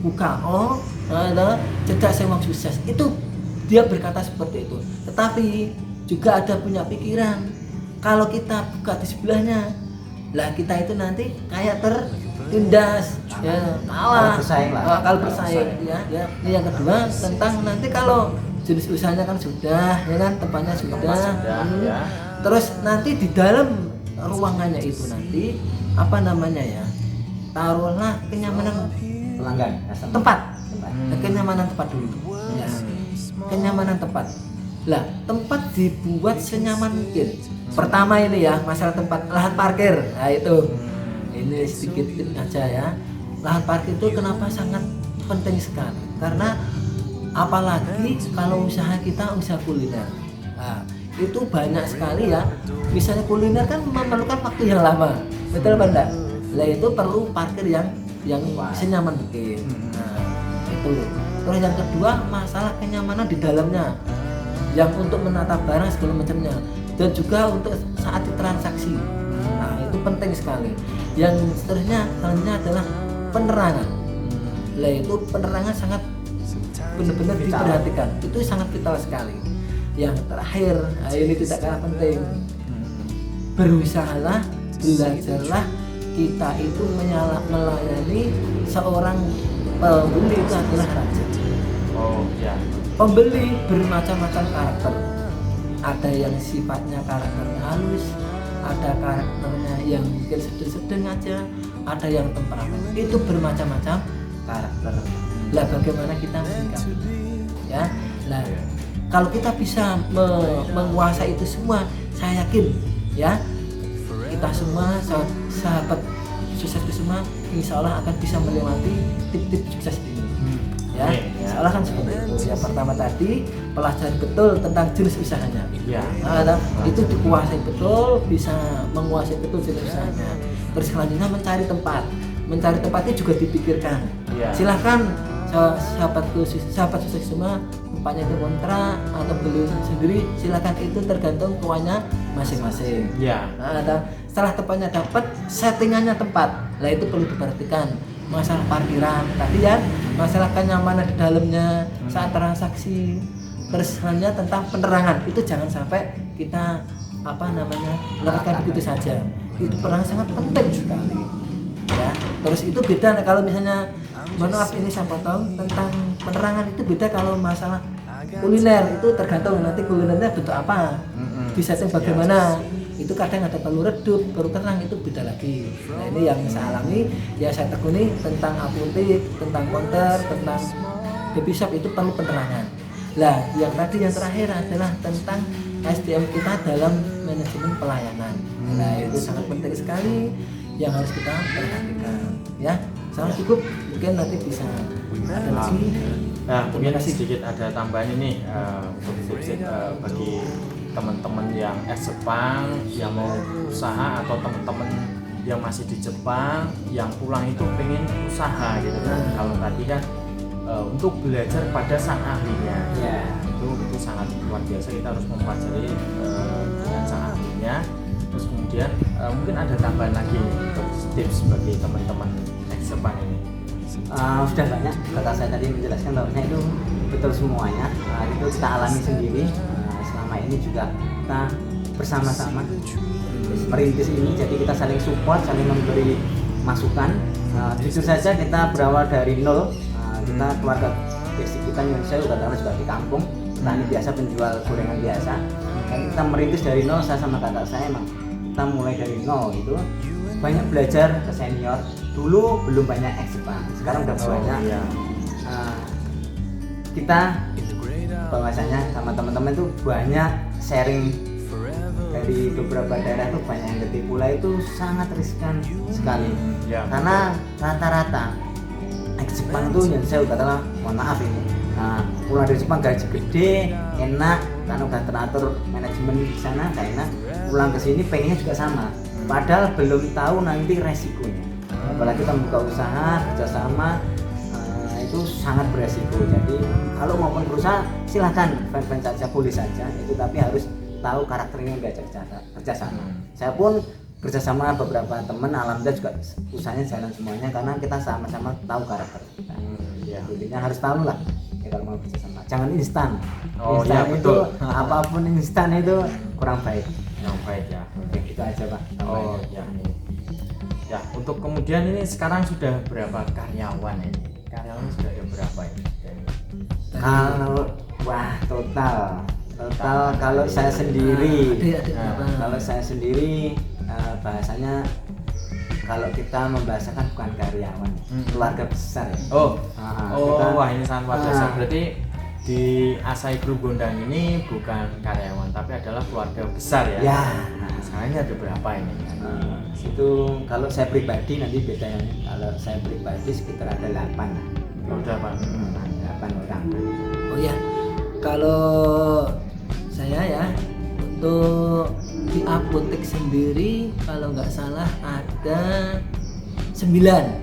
buka cedak sing wong sukses. Itu dia berkata seperti itu. Tetapi juga ada punya pikiran, kalau kita buka di sebelahnya, lah kita itu nanti kayak tertindas, ya kalah kalau bersaing, ya. Yang kedua tentang nanti kalau jenis usahanya kan sudah, ya kan, tempatnya sudah, ya. Terus nanti di dalam ruangannya itu nanti apa namanya ya, taruhlah kenyamanan pelanggan, tempat. Kenyamanan tempat dulu, ya. Kenyamanan tempat. Lah, tempat dibuat senyaman mungkin. Pertama ini ya, masalah tempat, lahan parkir. Nah itu, ini sedikit aja ya. Lahan parkir itu kenapa sangat penting sekali? Karena apalagi kalau usaha kita usaha kuliner. Nah, itu banyak sekali ya. Misalnya kuliner kan memerlukan waktu yang lama, betul apa enggak? Lah itu perlu parkir yang senyaman mungkin. Nah, itu. Terus yang kedua masalah kenyamanan di dalamnya, yang untuk menata barang segala macamnya, dan juga untuk saat ditransaksi. Nah itu penting sekali. Yang seterusnya adalah penerangan. Lah itu penerangan sangat benar-benar diperhatikan. Itu sangat vital sekali. Yang terakhir, ini tidak kalah penting. Berusahalah, belajarlah kita itu melayani seorang pembeli itu adalah raja. Oh ya. Pembeli bermacam-macam karakter. Ada yang sifatnya karakternya halus, ada karakternya yang mungkin sedang aja, ada yang temperamen. Itu bermacam-macam karakter. Lah bagaimana kita menyikapi? Ya. Lah kalau kita bisa menguasai itu semua, saya yakin ya kita semua sahabat sukses itu semua insya Allah akan bisa melewati tip-tip sukses ini. Ya, salah kan seperti itu. Yang pertama tadi pelajari betul tentang jenis usahanya. Ya. Nah, itu dikuasai betul, bisa menguasai betul jenis usahanya. Terus selanjutnya mencari tempat. Mencari tempatnya juga dipikirkan. Ya. Silahkan sahabat sukses semua, tempatnya itu kontrak atau beli sendiri, silahkan, itu tergantung keuangannya masing-masing. Ya. Nah, setelah tempatnya dapat, settingannya tempat. Lah itu perlu diperhatikan. Masalah parkiran tadi ya, masalah kenyamanan di dalamnya saat transaksi. Terus selanjutnya tentang penerangan, itu jangan sampai kita lewatkan begitu saja. Itu penerangan sangat penting sekali ya. Terus itu beda kalau misalnya, mohon maaf ini saya potong, tentang penerangan itu beda kalau masalah kuliner. Itu tergantung nanti kulinernya bentuk apa, disetting bagaimana. Itu kadang ada perlu redup, perlu terang, itu beda lagi. Nah ini yang saya alami, ya saya tekuni tentang apotek, tentang counter, tentang baby shop, itu perlu penerangan. Lah yang terakhir adalah tentang SDM kita dalam manajemen pelayanan. Nah itu sangat penting sekali yang harus kita perhatikan ya. Sangat cukup, mungkin nanti bisa ada lagi. Nah mungkin sedikit ada tambahan ini untuk tips bagi teman-teman yang Jepang yang mau usaha, atau teman-teman yang masih di Jepang yang pulang itu pengen usaha gitu kan. Kalau tadi kan untuk belajar pada sang ahlinya, ya itu sangat luar biasa. Kita harus mempelajari dengan sang ahlinya. Terus kemudian mungkin ada tambahan lagi untuk tips bagi teman-teman Jepang ini. Sudah banyak kata saya tadi menjelaskan bahwasanya itu betul semuanya. Itu kita alami sendiri. Ini juga kita bersama-sama merintis ini, jadi kita saling support, saling memberi masukan. Jujur saja kita berawal dari nol. Kita keluarga basic kita Indonesia katakanlah juga di kampung, petani biasa, penjual gorengan biasa, dan kita merintis dari nol. Saya sama kakak saya emang kita mulai dari nol. Itu banyak belajar ke senior. Dulu belum banyak Jepang, sekarang udah banyak. Kita bahwasanya sama teman-teman itu banyak sharing dari beberapa daerah, tuh banyak yang ketipu. Lah itu sangat riskan sekali ya, karena rata-rata Jepang tuh yang saya katakan, mohon maaf ini, pulang dari Jepang gaji gede, enak, karena udah teratur manajemen di sana, karena pulang ke sini pengennya juga sama, padahal belum tahu nanti resikonya. Apalagi kita membuka usaha kerjasama, itu sangat beresiko. Jadi kalau maupun berusaha silahkan fan-fan saja, boleh saja itu, tapi harus tahu karakternya diajak kerjasama. Saya pun kerjasama beberapa teman, alhamdulillah juga usahanya jalan semuanya karena kita sama-sama tahu karakter kita. Ya. Intinya harus tahu lah ya kalau mau kerja sama. Jangan instan. Oh, Instan ya, itu betul. apapun instan itu kurang baik. Yang baik ya. Oke, itu aja Pak. Oh ya. Ya, untuk kemudian ini sekarang sudah berapa karyawan ini? Karyawan sudah ada berapa ini? Kalau wah total kalau saya sendiri kalau saya sendiri bahasanya kalau kita membahasakan bukan karyawan, keluarga besar ya. Oh, kita- wah ini sangat luar biasa. Berarti di Asahi Group Gondang ini bukan karyawan, tapi adalah keluarga besar ya. Ya. Sekarang ini ada berapa ini? Itu kalau saya pribadi nanti bedanya. Kalau saya pribadi sekitar ada 8 lah. Udah Pak. 8 orang. Oh ya, kalau saya ya untuk di apotek sendiri kalau nggak salah ada 9.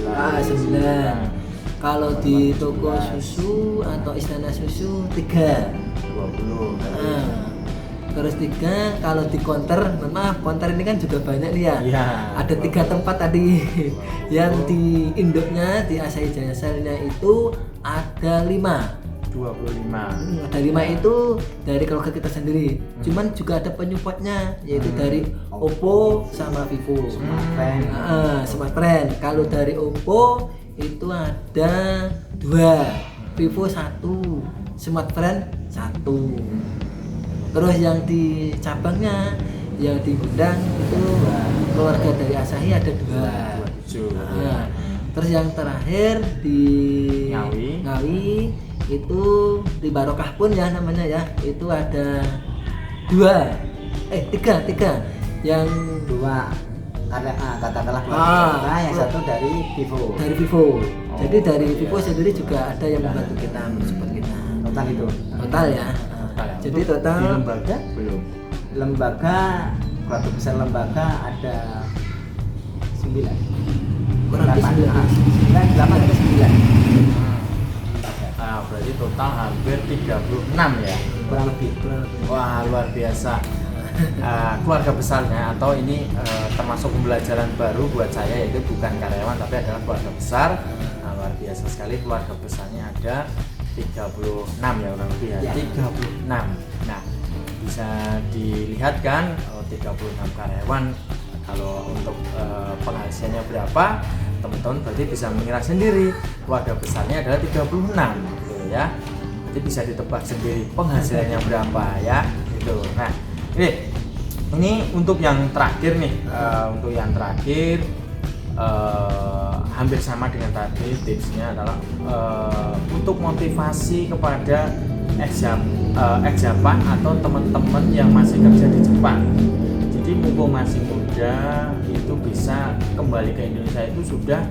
9. Kalau di toko susu atau istana susu 3. 20. Terus 3 kalau di counter, mohon maaf, counter ini kan juga banyak nih ya. Iya. Ada 3 tempat tadi. Yang di induknya di Asahi Jaya Sale-nya itu ada 5. 25. Ada 5 itu dari keluarga kita sendiri. Cuman juga ada penyupportnya yaitu dari Oppo sama Vivo. Smartfren. Kalau dari Oppo itu ada 2, Vivo 1, Smartfren 1. Terus yang di cabangnya, yang di gudang itu keluarga dari Asahi ada 2. 27. Nah, terus yang terakhir di Ngawi itu di Barokah pun ya namanya ya, itu ada 3 yang 2 katakanlah yang satu dari Vivo. dari Vivo. Jadi dari Vivo sendiri juga ada yang membantu kita, mensupport kita. Total itu. Total ya. Jadi Untuk total di lembaga belum. Lembaga keluarga besar lembaga ada 9. kurang lebih 9, 8 atau 9. Nah, berarti total hampir 36 ya. Kurang lebih. Wah, luar biasa. Keluarga besarnya atau ini termasuk pembelajaran baru buat saya, yaitu bukan karyawan tapi adalah keluarga besar. Nah, luar biasa sekali, keluarga besarnya ada 36 ya kurang lebih ya. 36. Nah, bisa dilihat kan 36 karyawan, kalau untuk penghasilannya berapa, teman-teman berarti bisa mengira sendiri keluarga besarnya adalah 36 gitu ya. Jadi bisa ditebak sendiri penghasilannya berapa ya gitu. Nah, ini untuk yang terakhir nih, untuk yang terakhir hampir sama dengan tadi, tipsnya adalah untuk motivasi kepada ex-Japan atau teman-teman yang masih kerja di Jepang. Jadi mumpung masih muda itu bisa kembali ke Indonesia itu sudah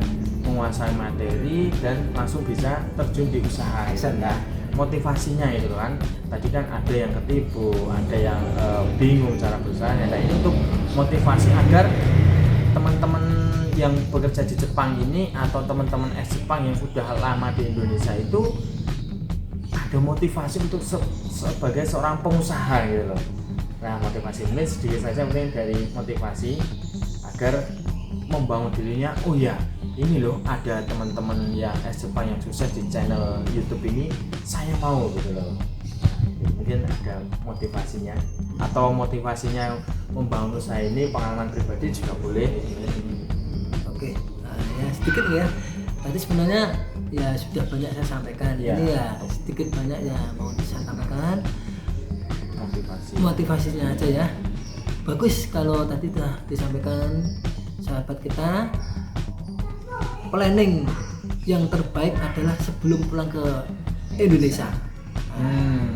menguasai materi dan langsung bisa terjun di usaha. Nah, motivasinya itu kan tadi kan ada yang ketipu, ada yang bingung cara berusahanya. Nah, ini untuk motivasi agar teman-teman yang bekerja di Jepang ini atau teman-teman ex-Jepang yang sudah lama di Indonesia itu ada motivasi untuk sebagai seorang pengusaha gitu loh. Nah, motivasi ini sedikit saja mungkin dari motivasi agar membangun dirinya. Oh ya, ini loh ada teman-teman yang ex-Jepang yang sukses di channel YouTube ini, saya mau gitu loh. Mungkin ada motivasinya, atau motivasinya membangun usaha ini pengalaman pribadi juga boleh. Oke, ya sedikit ya. Tadi sebenarnya ya sudah banyak saya sampaikan. Ini ya sedikit banyak ya mau saya sampaikan. Motivasinya aja ya. Bagus kalau tadi sudah disampaikan sahabat kita. Planning yang terbaik adalah sebelum pulang ke Indonesia.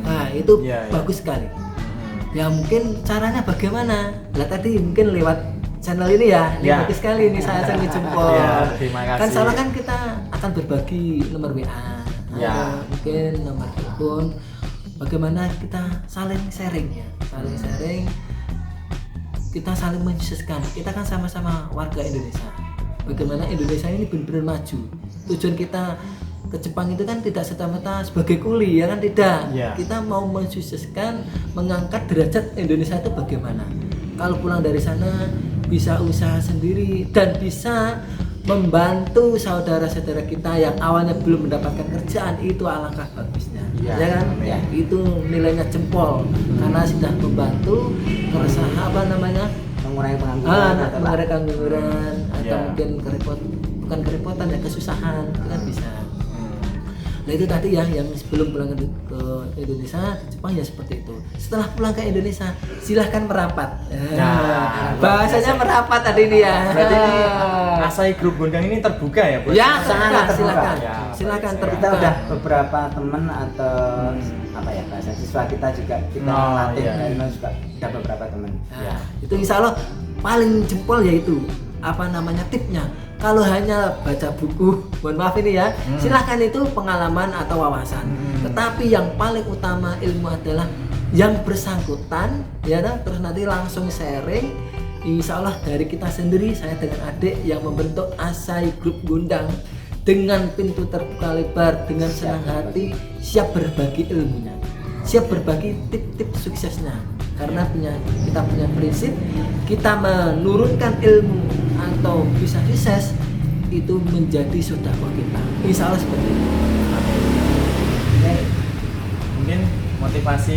Nah, itu bagus sekali. Ya mungkin caranya bagaimana? Lah tadi mungkin lewat channel ini ya. Ini bagus sekali ini saya jempol. Terima kasih. Kan soalnya kan kita akan berbagi nomor WA. Mungkin nomor telepon. Bagaimana kita saling sharing ya. Saling sharing. Kita saling mensukseskan. Kita kan sama-sama warga Indonesia. Bagaimana Indonesia ini benar-benar maju. Tujuan kita ke Jepang itu kan tidak serta-merta sebagai kuli ya kan, tidak. Kita mau mensukseskan, mengangkat derajat Indonesia itu bagaimana. Kalau pulang dari sana bisa usaha sendiri dan bisa membantu saudara-saudara kita yang awalnya belum mendapatkan kerjaan, itu alangkah bagusnya. Iya, Ya kan? amin. Ya, itu nilainya jempol karena sudah membantu keresahan mengurangi pengangguran atau mengurangi pengangguran atau Iya. mungkin bukan kerepotan ya, kesusahan itu kan bisa. Nah itu tadi ya yang sebelum pulang ke Indonesia, ke Jepang ya seperti itu. Setelah pulang ke Indonesia silahkan merapat. Nah, bahasanya merapat tadi ini ya. Berarti ini Asahi Group Gondang ini terbuka ya, Bos? Ya, Sangat terbuka. silakan. Ya, Silakan baik, kita terbuka. udah beberapa teman atau apa ya bahasa siswa kita juga kita Oh, latih iya. dari mana juga udah beberapa teman. Nah, itu insya Allah paling jempol yaitu tipnya. Kalau hanya baca buku, mohon maaf ini ya, silahkan itu pengalaman atau wawasan. Tetapi yang paling utama ilmu adalah yang bersangkutan, ya nah, terus nanti langsung sharing. Insya Allah dari kita sendiri, saya dengan adik yang membentuk Asahi Group Gondang dengan pintu terbuka lebar, dengan senang hati, siap berbagi ilmunya, siap berbagi tip-tip suksesnya. Karena kita punya prinsip, kita menurunkan ilmu atau bisa sukses itu menjadi sedekah kita. Insya Allah seperti itu. Mungkin motivasi.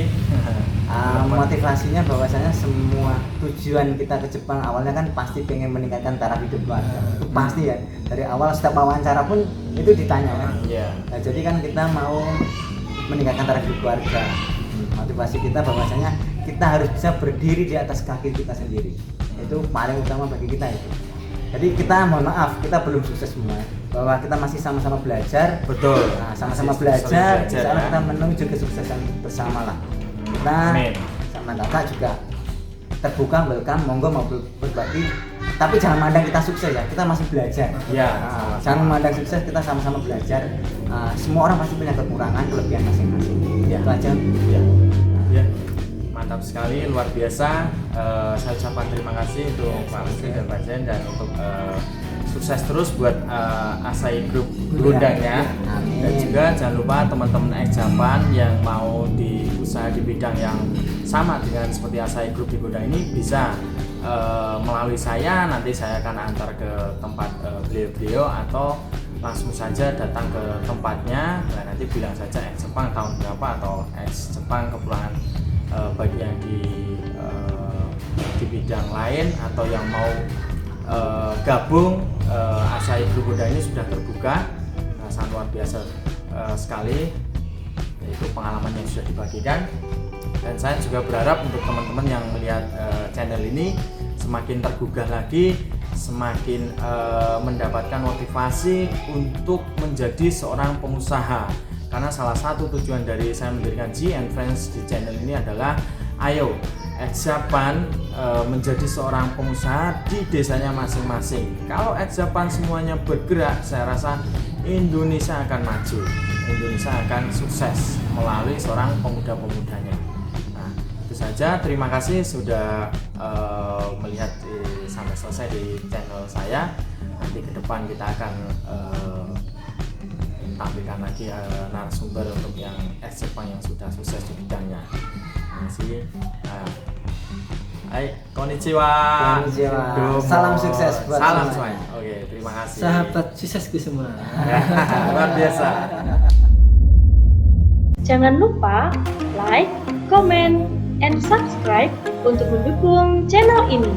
Motivasinya bahwasanya semua tujuan kita ke Jepang awalnya kan pasti pengen meningkatkan taraf hidup keluarga. Itu pasti ya. Dari awal setiap wawancara pun itu ditanya kan. Iya. Nah, jadi kan kita mau meningkatkan taraf hidup keluarga. Motivasi kita bahwasanya kita harus bisa berdiri di atas kaki kita sendiri. Itu paling utama bagi kita itu. Jadi kita mohon maaf, kita belum sukses semua. Bahwa kita masih sama-sama belajar. Betul. Nah, sama-sama Masih belajar, sering insya Allah ya. kita menuju kesuksesan bersama lah. Kita Amin. sama kakak juga terbuka, welcome, monggo mau berbagi. Tapi jangan mandang kita sukses ya, kita masih belajar. Ya, Nah, jangan memandang sukses, kita sama-sama belajar. Semua orang pasti punya kekurangan, kelebihan masing-masing. Ya. Itu aja. Ya. Ya. Mantap sekali, luar biasa. Saya ucapkan terima kasih untuk Pak Lutfi dan Pak Jen dan untuk sukses terus buat Asahi Group Gondang ya. Amin. Dan juga jangan lupa teman-teman ex-Japan yang mau di usaha di bidang yang sama dengan seperti Asahi Group di Gondang ini bisa melalui saya, nanti saya akan antar ke tempat beliau-beliau atau langsung saja datang ke tempatnya. Nah, nanti bilang saja ex-Jepang tahun berapa atau ex-Jepang kepulangan bagi yang di bidang lain atau yang mau gabung. Asahi Group Gondang ini sudah terbuka, sangat luar biasa sekali, itu pengalaman yang sudah dibagikan. Dan saya juga berharap untuk teman-teman yang melihat channel ini semakin tergugah lagi, semakin mendapatkan motivasi untuk menjadi seorang pengusaha. Karena salah satu tujuan dari saya mendirikan G and Friends di channel ini adalah ayo ex-Japan menjadi seorang pengusaha di desanya masing-masing. Kalau ex-Japan semuanya bergerak, saya rasa Indonesia akan maju, Indonesia akan sukses melalui seorang pemuda-pemudanya. Nah, itu saja. Terima kasih sudah melihat sampai selesai di channel saya. Nanti ke depan kita akan tampilkan lagi narasumber untuk yang ex-Jepang yang sudah sukses di bidangnya. Terima kasih. Hai, konnichiwa. Konnichiwa. Domo. Salam sukses buat Salam semuanya. semuanya. Oke, terima kasih. Sahabat suksesku semua. Luar biasa. Jangan lupa like, comment, and subscribe untuk mendukung channel ini.